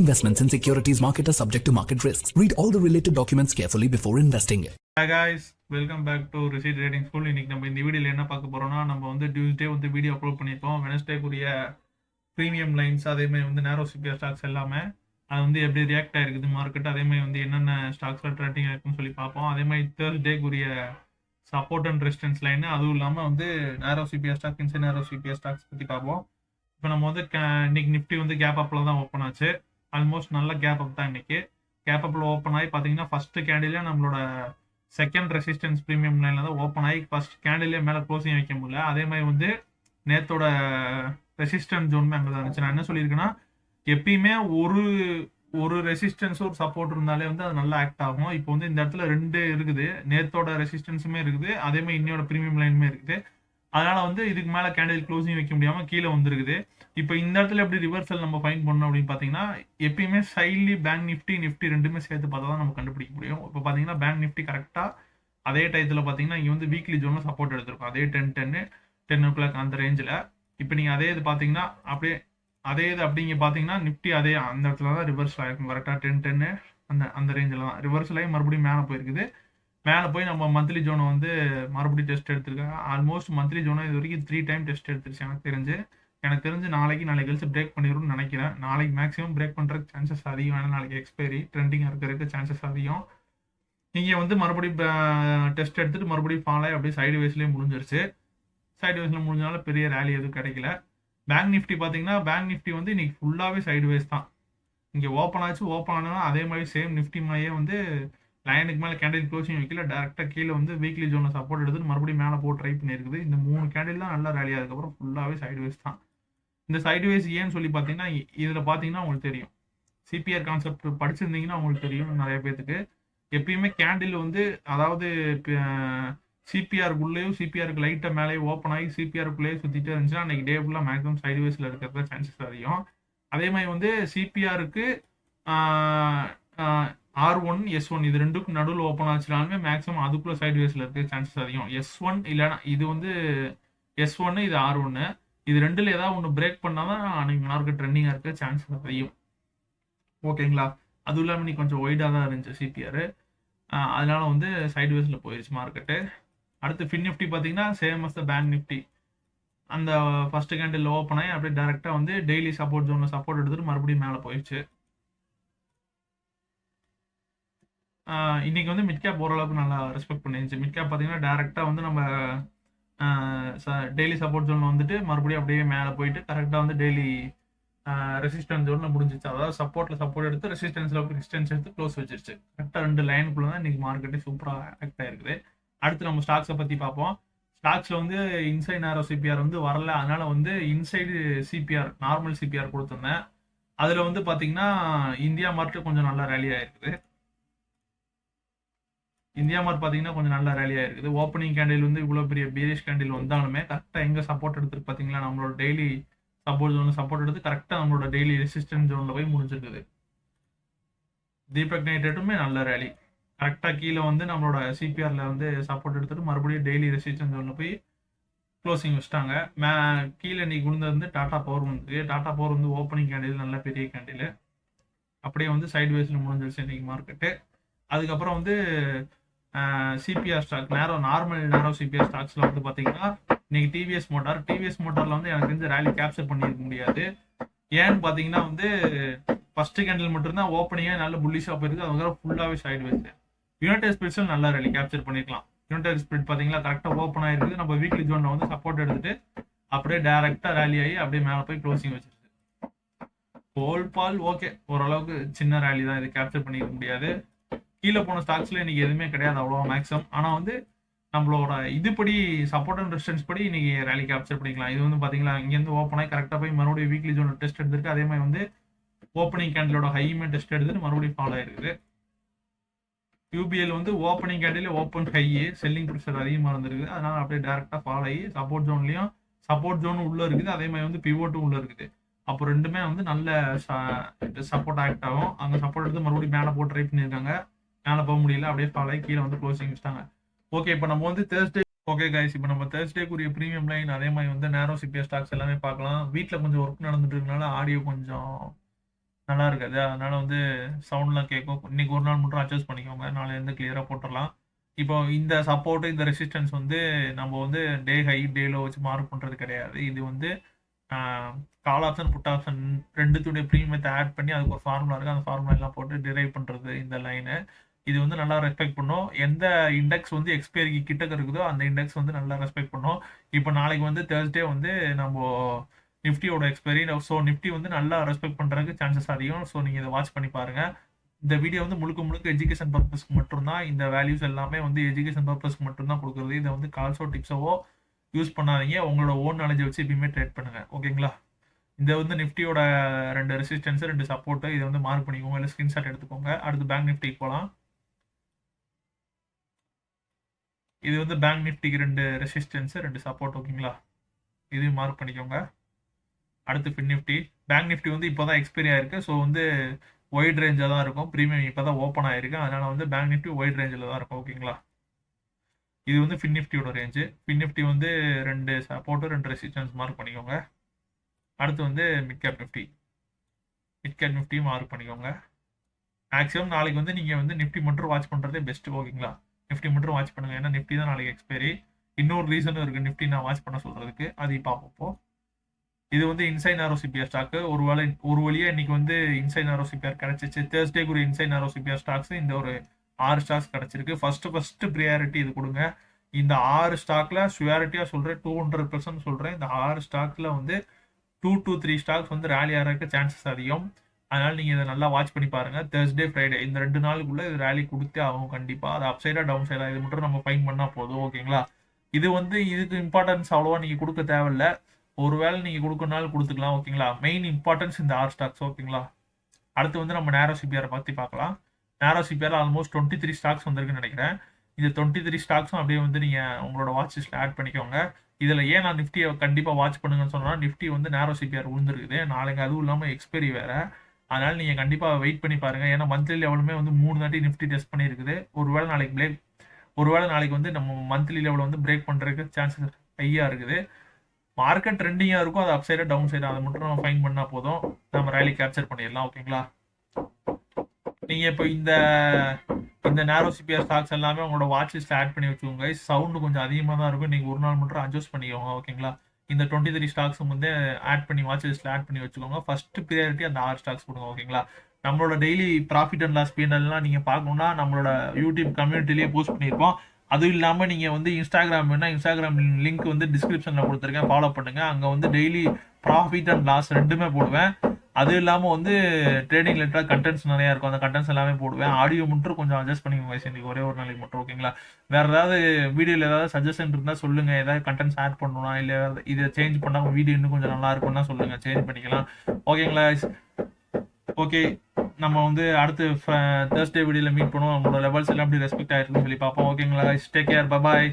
Investments in securities market are subject to market risks. Read all the related documents carefully before investing. Hi guys, welcome back to Receipt Trading School. இன்னைக்கு நம்ம இந்த வீடியோல என்ன பார்க்க போறோம்னா, நம்ம வந்து டியூஸ்டே வந்து வீடியோ அப்லோட் பண்ணிருக்கோம். வெனஸ்டேக்குரிய ப்ரீமியம் லைன்ஸ் அதே மாதிரி வந்து நேரோ சிபிஆர் ஸ்டாக்ஸ் எல்லாமே அது வந்து எப்படி ரியாக்ட் ஆயிருக்குது மார்க்கெட், அதே மாதிரி வந்து என்னென்ன ஸ்டாக்ஸ்ல ட்ரெண்டிங் இருக்குன்னு சொல்லி பார்ப்போம். அதே மாதிரி தேர்ஸ்டேக்குரிய சப்போர்ட் அண்ட் ரெசிஸ்டன்ஸ் லைன், அதுவும் இல்லாமல் வந்து நேரோ சிபிஆர் ஸ்டாக், இன்சைட் நேரோ சிபிஆர் ஸ்டாக்ஸ் பற்றி பார்ப்போம். இப்போ நம்ம வந்து இன்னைக்கு நிஃப்டி வந்து கேப் அப்பில் தான் ஓப்பன் ஆச்சு. ஆல்மோஸ்ட் நல்ல கேப் அப் தான் இன்னைக்கு. கேப் அப்பில் ஓப்பன் ஆகி பார்த்தீங்கன்னா ஃபர்ஸ்ட் கேண்டிலே நம்மளோட செகண்ட் ரெசிஸ்டன்ஸ் ப்ரீமியம் லைனில் தான் ஓப்பன் ஆகி ஃபர்ஸ்ட் கேண்டிலே மேலே க்ளோசிங் வைக்க முடியல. அதே மாதிரி வந்து நேத்தோட ரெசிஸ்டன்ஸ் ஜோன் அங்கே தான் இருந்துச்சு. நான் என்ன சொல்லியிருக்கேன்னா, எப்பயுமே ஒரு ரெசிஸ்டன்ஸ் ஒரு சப்போர்ட் இருந்தாலே வந்து அது நல்லா ஆக்ட் ஆகும். இப்போ வந்து இந்த இடத்துல ரெண்டு இருக்குது, நேத்தோட ரெசிஸ்டன்ஸுமே இருக்குது, அதே மாதிரி இன்னையோட ப்ரீமியம் லைனுமே இருக்குது. அதனால வந்து இதுக்கு மேலே கேண்டில் க்ளோசிங் வைக்க முடியாமல் கீழே வந்துருக்குது. இப்போ இந்த இடத்துல எப்படி ரிவர்சல் நம்ம ஃபைண்ட் பண்ணணும் அப்படின்னு பார்த்தீங்கன்னா, எப்பயுமே சைட்லி பேங்க் நிஃப்டி ரெண்டுமே சேர்த்து பார்த்தா தான் நம்ம கண்டுபிடிக்க முடியும். இப்போ பார்த்தீங்கன்னா பேங்க் நிஃப்டி கரெக்டாக அதே டயத்தில் பார்த்தீங்கன்னா இங்கே வந்து வீக்லி ஜோனில் சப்போர்ட் எடுத்திருக்கும், அதே 10 அந்த ரேஞ்சில். இப்போ நீங்கள் அதே இது பார்த்தீங்கன்னா அப்படியே அதே இது அப்படிங்க பார்த்தீங்கன்னா நிஃப்டி அதே அந்த இடத்துல தான் ரிவர்சல் ஆகிருக்கும். கரெக்டாக 10 அந்த ரேஞ்சில் தான் ரிவர்சல் ஆகி மறுபடியும் மேலே போயிருக்குது. மேலே போய் நம்ம மந்த்லி ஜோனை வந்து மறுபடியும் டெஸ்ட் எடுத்திருக்காங்க. ஆல்மோஸ்ட் மந்த்லி ஜோனை இது வரைக்கும் 3 டைம் டெஸ்ட் எடுத்துருச்சு. எனக்கு தெரிஞ்சு நாளைக்கு கழிச்சு பிரேக் பண்ணிடும்னு நினைக்கிறேன். நாளைக்கு மேக்ஸிமம் பிரேக் பண்ணுறதுக்கு சான்சஸ் அதிகம். ஏன்னா நாளைக்கு எக்ஸ்பைரி ட்ரெண்டிங்காக இருக்கிறதுக்கு சான்சஸ் அதிகம். நீங்கள் வந்து மறுபடியும் டெஸ்ட் எடுத்துட்டு மறுபடியும் ஃபால் ஆகி அப்படியே சைடு வேஸ்லேயே முடிஞ்சிருச்சு. சைடு வேஸில் முடிஞ்சனால பெரிய ரேலி எதுவும் கிடைக்கல. பேங்க் நிஃப்டி பார்த்தீங்கன்னா பேங்க் நிஃப்டி வந்து இன்னைக்கு ஃபுல்லாகவே சைடு வேஸ் தான். இங்கே ஓப்பன் ஆச்சு, ஓப்பன் ஆனால் அதே மாதிரி சேம் நிஃப்டி மாதிரியே வந்து லைனுக்கு மேலே கேண்டில் க்ளோசிங் வைக்கல, டேரெக்டாக கீழே வந்து வீக்லி ஜோனில் சப்போர்ட் எடுத்துட்டு மறுபடியும் மேலே போட்டு ட்ரை பண்ணியிருக்குது. இந்த 3 கேண்டில் தான் நல்லா ரேலி, அதுக்கப்புறம் ஃபுல்லாகவே சைடு வேஸ் தான். இந்த சைடு வேஸ் ஏன்னு சொல்லி பார்த்தீங்கன்னா, இதில் பார்த்தீங்கன்னா உங்களுக்கு தெரியும், சிபிஆர் கான்செப்ட் படிச்சிருந்தீங்கன்னா உங்களுக்கு தெரியும் நிறைய பேத்துக்கு. எப்பயுமே கேண்டில் வந்து அதாவது சிபிஆருக்குள்ளேயும் சிபிஆருக்கு லைட்டாக மேலேயே ஓப்பன் ஆகி சிபிஆருக்குள்ளேயே சுற்றிட்டே இருந்துச்சுன்னா அன்றைக்கி டே ஃபுல்லாக மேக்ஸிமம் சைடு வேஸில் இருக்கிறது சான்சஸ் அதிகம். அதே மாதிரி வந்து சிபிஆருக்கு R1 S1 இது ரெண்டுக்கும் நடுவில் ஓப்பன் ஆச்சுனாலுமே மேக்ஸிமம் அதுக்குள்ளே சைடு வேஸில் இருக்க சான்சஸ் அதிகம். S1 இல்லைனா இது வந்து S1 இது R1, இது ரெண்டில் ஏதாவது ஒன்று பிரேக் பண்ணால் தான் அன்றைக்கி மார்க்கெட் ட்ரெண்டிங்காக இருக்க சான்சஸ் அதிகம். ஓகேங்களா? அதுவும் இல்லாமல் இன்னைக்கு கொஞ்சம் ஒய்டாக தான் இருந்துச்சு சிபிஆர், அதனால வந்து சைடு வேஸில் போயிடுச்சு மார்க்கெட்டு. அடுத்து ஃபின் நிஃப்டி பார்த்தீங்கன்னா same as the bank nifty, அந்த ஃபர்ஸ்ட் கேண்டில் ஓப்பன் ஆகி அப்படியே டேரெக்டாக வந்து டெய்லி சப்போர்ட் ஜோனில் சப்போர்ட் எடுத்துட்டு மறுபடியும் மேலே போயிடுச்சு. இன்னைக்கு வந்து மிட் கேப் ஓரளவுக்கு நல்லா ரெஸ்பெக்ட் பண்ணிருந்துச்சு. மிட் கேப் பார்த்தீங்கன்னா டேரெக்டாக வந்து நம்ம டெய்லி சப்போர்ட் ஜோனில் வந்துட்டு மறுபடியும் அப்படியே மேலே போயிட்டு கரெக்டாக வந்து டெய்லி ரெசிஸ்டன்ஸ் ஜோனில் முடிஞ்சிச்சு. அதாவது சப்போர்ட் எடுத்து ரெசிஸ்டன்ஸ் எடுத்து க்ளோஸ் வச்சிருச்சு. கரெக்டாக 2 லைனுக்குள்ள தான் இன்னைக்கு மார்க்கெட்டே சூப்பராக ஆக்ட் ஆயிருக்குது. அடுத்து நம்ம ஸ்டாக்ஸை பற்றி பார்ப்போம். ஸ்டாக்ஸில் வந்து இன்சைட் நேரோ சிபிஆர் வந்து வரல, அதனால வந்து இன்சைடு சிபிஆர் நார்மல் சிபிஆர் கொடுத்துருந்தேன். அதில் வந்து பார்த்தீங்கன்னா இந்தியா மார்க்கெட் கொஞ்சம் நல்லா ரேலி ஆயிருக்குது. இந்தியா மார்க் பார்த்தீங்கன்னா கொஞ்சம் நல்ல ரேலி ஆயிருக்குது. ஓப்பனிங் கேண்டில் வந்து இவ்வளோ பெரிய பீரிஷ் கேண்டில் வந்தாலுமே கரெக்டாக எங்கே சப்போர்ட் எடுத்துட்டு பார்த்தீங்களா, நம்மளோட டெய்லி சப்போர்ட் எடுத்து கரெக்டாக நம்மளோட டெய்லி ரெசிஸ்டன்ஸ் ஜோனில் போய் முடிஞ்சிருக்குது. தீபக் நைட்ரேட்டுமே நல்ல ரேலி, கரெக்டாக கீழே வந்து நம்மளோட சிபிஆரில் வந்து சப்போர்ட் எடுத்துட்டு மறுபடியும் டெய்லி ரெசிஸ்டன்ஸ் ஜோனில் போய் க்ளோசிங் வச்சுட்டாங்க. கீழே இன்னைக்கு விழுந்தது வந்து டாடா பவர் வந்து வந்து ஓப்பனிங் கேண்டில் நல்ல பெரிய கேண்டில், அப்படியே வந்து சைட் வேஸில் முடிஞ்சிருச்சு இன்னைக்கு மார்க்கெட்டு. அதுக்கப்புறம் வந்து சிபிஆர் ஸ்டாக் நார்மல் நேரோ சிபிஆர் ஸ்டாக்ஸில் வந்து பார்த்தீங்கன்னா இன்னைக்கு டிவிஎஸ் மோட்டாரில் வந்து எனக்கு தெரிஞ்ச ரேலி கேப்சர் பண்ணியிருக்க முடியாது. ஏன்னு பார்த்தீங்கன்னா வந்து ஃபர்ஸ்ட் கேண்டில் மட்டும்தான் ஓப்பனிங்காக நல்ல புல்லிஷாக போயிருக்கு, அதுக்கப்புறம் ஃபுல்லாகவே சைடு வேஸ். யுனைடெட் ஸ்பிரிட்ஸில் நல்ல ரேலி கேப்சர் பண்ணியிருக்கலாம். யுனைடெட் ஸ்பிரிட் பார்த்தீங்கன்னா கரெக்டாக ஓப்பன் ஆகிருக்குது, நம்ம வீக்லி ஜோனில் வந்து சப்போர்ட் எடுத்துட்டு அப்படியே டேரெக்டாக ரேலி ஆகி அப்படியே மேலே போய் க்ளோசிங் வச்சிருக்கு. பால் ஓகே, ஓரளவுக்கு சின்ன ரேலி தான், இது கேப்சர் பண்ணிக்க முடியாது. கீழே போன ஸ்டாக்ஸ்ல இன்னைக்கு எதுவுமே கிடையாது அவ்வளோ மேக்ஸிமம். ஆனால் வந்து நம்மளோட இதுபடி சப்போர்ட் அண்ட் ரெசிஸ்டன்ஸ் படி இன்னைக்கு ரேலி கேப்சர் பண்ணிக்கலாம். இது வந்து பார்த்தீங்களா இங்கேருந்து ஓப்பன் ஆகி கரெக்டாக போய் மறுபடியும் வீக்லி ஜோன் டெஸ்ட் எடுத்துருக்கு. அதே மாதிரி வந்து ஓப்பனிங் கேண்டிலோட ஹையுமே டெஸ்ட் எடுத்துட்டு மறுபடியும் ஃபாலோ ஆயிருக்குது. யூபிஎல் வந்து opening candle open high, selling pressure அதிகமாக இருந்திருக்குது, அதனால அப்படியே டேரெக்டாக ஃபாலோ ஆகி சப்போர்ட் ஜோன் உள்ள இருக்குது, அதே மாதிரி வந்து பிவோட்டும் உள்ள இருக்குது. அப்போ ரெண்டுமே வந்து நல்ல சப்போர்ட் ஆக்ட் ஆகும். அங்கே சப்போர்ட் எடுத்து மறுபடியும் மேலே போட்டு ட்ரை பண்ணியிருக்காங்க, மேலே போக முடியல, அப்படியே ஃபாலோ ஆகி கீழே வந்து க்ளோசிங் வச்சிட்டாங்க. ஓகே, இப்போ நம்ம வந்து தேர்ஸ்டே இப்போ நம்ம தேர்ஸ்டேக்குரிய ப்ரீமியம் லைன் அதே மாதிரி வந்து நேரோ சிபிஆர் ஸ்டாக்ஸ் எல்லாமே பார்க்கலாம். வீட்டில் கொஞ்சம் ஒர்க் நடந்துட்டு இருக்கனால ஆடியோ கொஞ்சம் நல்லா இருக்காது. அதனால வந்து சவுண்ட்லாம் கேட்கும். இன்னைக்கு ஒரு நாள் மட்டும் அட்ஜஸ்ட் பண்ணிக்கோங்க. நாளையிலேருந்து கிளியரா போட்டுறலாம். இப்போ இந்த சப்போர்ட், இந்த ரெசிஸ்டன்ஸ் வந்து நம்ம வந்து டே ஹை, டே லோ வச்சு மார்க் பண்றது கிடையாது. இது வந்து கால் ஆப்ஷன், புட் ஆப்ஷன் 2த்துடைய ப்ரீமியத்தை ஆட் பண்ணி அதுக்கு ஒரு ஃபார்முலா இருக்கு. அந்த ஃபார்முலா எல்லாம் போட்டு டிரைவ் பண்றது இந்த லைனு. இது வந்து நல்லா ரெஸ்பெக்ட் பண்ணும். எந்த இண்டெக்ஸ் வந்து எக்ஸ்பைரிக்கு கிட்டக்க இருக்குதோ அந்த இண்டெக்ஸ் வந்து நல்லா ரெஸ்பெக்ட் பண்ணும். இப்போ நாளைக்கு வந்து தேர்ஸ்டே வந்து நம்ம நிஃப்டியோட எக்ஸ்பைரி. ஸோ நிஃப்டி வந்து நல்லா ரெஸ்பெக்ட் பண்றதுக்கு சான்சஸ் அதிகம். ஸோ நீங்க இதை வாட்ச் பண்ணி பாருங்க. இந்த வீடியோ வந்து முழுக்க முழுக்க எஜுகேஷன் பர்பஸ்க்கு மட்டும்தான். இந்த வேல்யூஸ் எல்லாமே வந்து எஜுகேஷன் பர்பஸ்க்கு மட்டும்தான் கொடுக்குறது. இதை வந்து கால்ஸோ டிப்ஸோ யூஸ் பண்ணாதீங்க. உங்களோட ஓன் நாலேஜை வச்சு எப்பயுமே ட்ரேட் பண்ணுங்க. ஓகேங்களா? இந்த வந்து நிஃப்டியோட 2 ரெசிஸ்டன்ஸ், 2 சப்போர்ட். இதை வந்து மார்க் பண்ணிக்கோங்க, இல்லை ஸ்கிரீன்ஷாட் எடுத்துக்கோங்க. அடுத்து பேங்க் நிஃப்டிக்கு போகலாம். இது வந்து பேங்க் நிஃப்டிக்கு 2 ரெசிஸ்டன்ஸ், 2 சப்போர்ட். ஓகேங்களா? இதையும் மார்க் பண்ணிக்கோங்க. அடுத்து ஃபின் நிஃப்டி. பேங்க் நிஃப்டி வந்து இப்போதான் எக்ஸ்பைரி ஆயிருக்கு. ஸோ வந்து ஒயிட் ரேஞ்சாக தான் இருக்கும். ப்ரீமியம் இப்போ தான் ஓப்பன் ஆயிருக்கு. அதனால வந்து பேங்க் நிஃப்டி ஒயிட் ரேஞ்சில் தான் இருக்கும். ஓகேங்களா? இது வந்து ஃபின் நிஃப்டியோட ரேஞ்சு. ஃபின் நிஃப்டி வந்து 2 சப்போர்ட்டு, 2 ரெசிஸ்டன்ஸ் மார்க் பண்ணிக்கோங்க. அடுத்து வந்து mid cap Nifty. Mid cap நிஃப்டியும் மார்க் பண்ணிக்கோங்க. மேக்ஸிமம் நாளைக்கு வந்து நீங்கள் வந்து நிஃப்டி மட்டும் வாட்ச் பண்ணுறதே பெஸ்ட்டு. ஓகேங்களா? நிஃப்டி மட்டும் வாட்ச் பண்ணுங்க. ஏன்னா நிஃப்டி தான் நாளைக்கு எக்ஸ்பைரி. இன்னொரு ரீசனும் இருக்குது நிஃப்டி நான் வாட்ச் பண்ண சொல்கிறதுக்கு. அது பார்ப்போம். இது வந்து இன்சைட் நாரோ சிபிஆர் ஸ்டாக்கு. ஒரு வழியாக இன்னைக்கு வந்து இன்சைட் நாரோ சிபிஆர் கிடைச்சிச்சு. தேர்ஸ்டேக்கு ஒரு இன்சைட் நாரோ சிபிஆர் ஸ்டாக்ஸ் இந்த ஒரு 6 ஸ்டாக்ஸ் கிடைச்சிருக்கு. ஃபர்ஸ்ட் ப்ரியாரிட்டி இது கொடுங்க. இந்த 6 ஸ்டாக்ல ஷுவாரிட்டியா சொல்றேன், 200% சொல்றேன். இந்த 6 ஸ்டாக்ல வந்து 2 to 3 ஸ்டாக்ஸ் வந்து ரேலி ஆகிறதுக்கு சான்சஸ் அதிகம். அதனால நீங்க இதை நல்லா வாட்ச் பண்ணி பாருங்க. தேர்ஸ்டே, ஃப்ரைடே இந்த 2 நாளுக்குள்ள இது ரேலி கொடுத்தே ஆகும் கண்டிப்பா. அது அப் சைடா, டவுன் சைடா இது மட்டும் நம்ம ஃபைன் பண்ணா போதும். ஓகேங்களா? இது வந்து இதுக்கு இம்பார்ட்டன்ஸ் அவ்வளோவா நீங்க கொடுக்க தேவையில்ல. ஒருவேளை நீங்க கொடுக்கறனாலும் கொடுத்துக்கலாம். ஓகேங்களா? மெயின் இம்பார்ட்டன்ஸ் இந்த 6 ஸ்டாக்ஸ். ஓகேங்களா? அடுத்து வந்து நம்ம நேரோ சிபிஆர் பத்தி பார்க்கலாம். நேரோ சிபிஆர் ஆல்மோஸ்ட் 23 ஸ்டாக்ஸ் வந்திருக்குன்னு நினைக்கிறேன். இந்த 23 ஸ்டாக்ஸும் அப்படியே வந்து நீங்க உங்களோட வாட்ச் லிஸ்ட்ல ஆட் பண்ணிக்கோங்க. இதுல ஏன் நான் நிஃப்டியை கண்டிப்பா வாட்ச் பண்ணுங்கன்னு சொன்னா, நிஃப்டி வந்து நேரோ சிபிஆர் விழுந்துருக்குது நாளைக்கு. அதுவும் இல்லாம எக்ஸ்பைரி வேற. அதனால நீங்க கண்டிப்பா வெயிட் பண்ணி பாருங்க. ஏன்னா மந்த்லி லெவலுமே வந்து 3 தாட்டி நிஃப்டி டெஸ்ட் பண்ணியிருக்குது. ஒருவேளை நாளைக்கு வந்து நம்ம மந்த்லி லெவல் வந்து பிரேக் பண்றதுக்கு சான்சஸ் ஹையா இருக்குது. மார்க்கெட் ட்ரெண்டிங்கா இருக்கும். அது அப் சைடா, டவுன் சைடா அதை மட்டும் நம்ம ஃபைன் பண்ணா போதும். நம்ம ரேலி கேப்சர் பண்ணிடலாம். ஓகேங்களா? நீங்க இப்போ இந்த நேரோ சிபிஆர் ஸ்டாக்ஸ் எல்லாமே உங்களோட வாட்ச் லிஸ்ட் ஆட் பண்ணி வச்சுக்கோங்க. சவுண்ட் கொஞ்சம் அதிகமாக தான் இருக்கும். நீங்க ஒரு நாள் மட்டும் அட்ஜஸ்ட் பண்ணிக்கோங்க. ஓகேங்களா? இந்த 23 ஸ்டாக்ஸ் வந்து ஆட் பண்ணி வாட்ச் லிஸ்ட்ல ஆட் பண்ணி வச்சுக்கோங்க. ஃபர்ஸ்ட் ப்ரியாரிட்டி அந்த 6 ஸ்டாக்ஸ் கொடுங்க. ஓகேங்களா? நம்மளோட daily profit and loss P&L நீங்க பார்க்கணும்னா நம்மளோட யூடியூப் கம்யூனிட்டிலேயே போஸ்ட் பண்ணியிருப்போம். அதுவும் இல்லாமல் நீங்கள் வந்து இன்ஸ்டாகிராம் வேணா, இன்ஸ்டாகிராம் லிங்க் வந்து டிஸ்கிரிப்ஷனில் கொடுத்துருக்கேன். ஃபாலோ பண்ணுங்க. அங்கே வந்து டெய்லி ப்ராஃபிட் அண்ட் லாஸ் 2மே போடுவேன். அதுவும் இல்லாமல் வந்து ட்ரேடிங் ரிலேட்டடாக கண்டென்ட்ஸ் நிறையா இருக்கும். அந்த கண்டென்ட்ஸ் எல்லாமே போடுவேன். ஆடியோ மட்டும் கொஞ்சம் அட்ஜஸ்ட் பண்ணிக்கோங்க இன்னைக்கு ஒரே ஒரு நாளைக்கு மட்டும். ஓகேங்களா? வேற ஏதாவது வீடியோவில் ஏதாவது சஜஷன் இருந்தால் சொல்லுங்க. ஏதாவது கண்டென்ட்ஸ் ஆட் பண்ணணும்னா, இல்லை இதை சேஞ்ச் பண்ணால் வீடியோ இன்னும் கொஞ்சம் நல்லா இருக்கும்னா சொல்லுங்க, சேஞ்ச் பண்ணிக்கலாம். ஓகேங்களா? ஓகே, நம்ம வந்து அடுத்து தேர்ஸ்டே வீடியோவில் மீட் பண்ணுவோம். நம்மளோட லெவல்ஸ் எல்லாம் எப்படி ரெஸ்பெக்ட் ஆயிருக்குன்னு சொல்லி பார்ப்போம். ஓகேங்களா? Take care. பாய்.